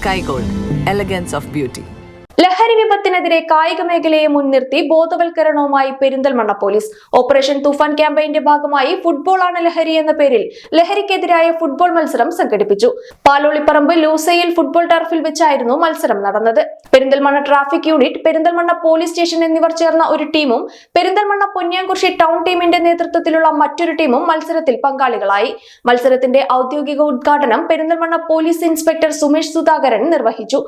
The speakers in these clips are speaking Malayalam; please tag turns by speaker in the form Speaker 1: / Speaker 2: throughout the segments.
Speaker 1: Sky Gold, elegance of beauty.
Speaker 2: ലഹരി വിപത്തിനെതിരെ കായിക മേഖലയെ മുൻനിർത്തി ബോധവൽക്കരണവുമായി പെരിന്തൽമണ്ണ പോലീസ്. ഓപ്പറേഷൻ തൂഫാൻ ക്യാമ്പയിന്റെ ഭാഗമായി ഫുട്ബോളാണ് ലഹരി എന്ന പേരിൽ ലഹരിക്കെതിരായ ഫുട്ബോൾ മത്സരം സംഘടിപ്പിച്ചു. പാലോളിപ്പറമ്പ് ലൂസയിൽ ഫുട്ബോൾ ടർഫിൽ വെച്ചായിരുന്നു മത്സരം നടന്നത്. Perinthalmanna traffic unit, Perinthalmanna police station എന്നിവർ ചേർന്ന ഒരു ടീമും പെരിന്തൽമണ്ണ പൊന്നിയാംകുറിശി ടൗൺ ടീമിന്റെ നേതൃത്വത്തിലുള്ള മറ്റൊരു ടീമും മത്സരത്തിൽ പങ്കാളികളായി. മത്സരത്തിന്റെ ഔദ്യോഗിക ഉദ്ഘാടനം പെരിന്തൽമണ്ണ പോലീസ് ഇൻസ്പെക്ടർ സുമേഷ് സുധാകരൻ നിർവഹിച്ചു.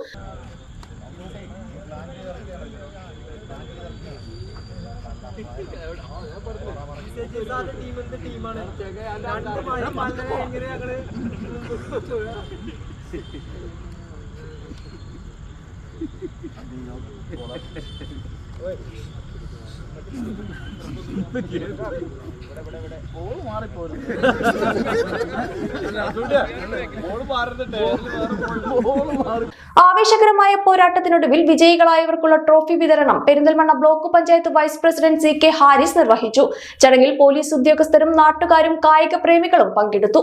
Speaker 2: ആവേശകരമായ പോരാട്ടത്തിനൊടുവിൽ വിജയികളായവർക്കുള്ള ട്രോഫി വിതരണം Perinthalmanna block panchayat vice president CK Haris നിർവഹിച്ചു. ചടങ്ങിൽ പോലീസ് ഉദ്യോഗസ്ഥരും നാട്ടുകാരും കായിക പ്രേമികളും പങ്കെടുത്തു.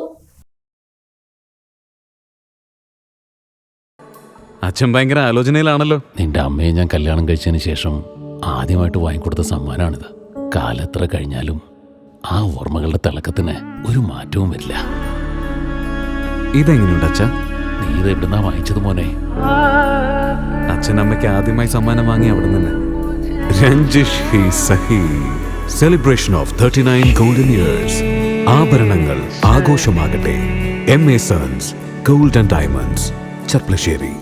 Speaker 3: അച്ഛൻ ഭയങ്കര ആലോചനയിലാണല്ലോ.
Speaker 4: നിന്റെ അമ്മയെ ഞാൻ കല്യാണം കഴിച്ചതിന് ശേഷം ആദ്യമായിട്ട് വാങ്ങിക്കൊടുത്ത സമ്മാനമാണിത്. കാലെത്ര കഴിഞ്ഞാലും ആ ഓർമ്മകളുടെ തിളക്കത്തിന് ഒരു മാറ്റവും വരില്ല.
Speaker 3: ഇതെങ്ങനെയുണ്ട് അച്ഛ?
Speaker 4: നീ ഇത് എവിടുന്നാ വാങ്ങിച്ചത് മോനെ?
Speaker 3: അച്ഛൻ അമ്മയ്ക്ക് ആദ്യമായി സമ്മാനം വാങ്ങി അവിടെ നിന്ന്. രഞ്ജിഷ് ഹി സഹി. Celebration of 39 golden years. ആഭരണങ്ങൾ ആഘോഷമാകട്ടെ. MA sons gold and diamonds, ചപ്ലശ്ശേരി.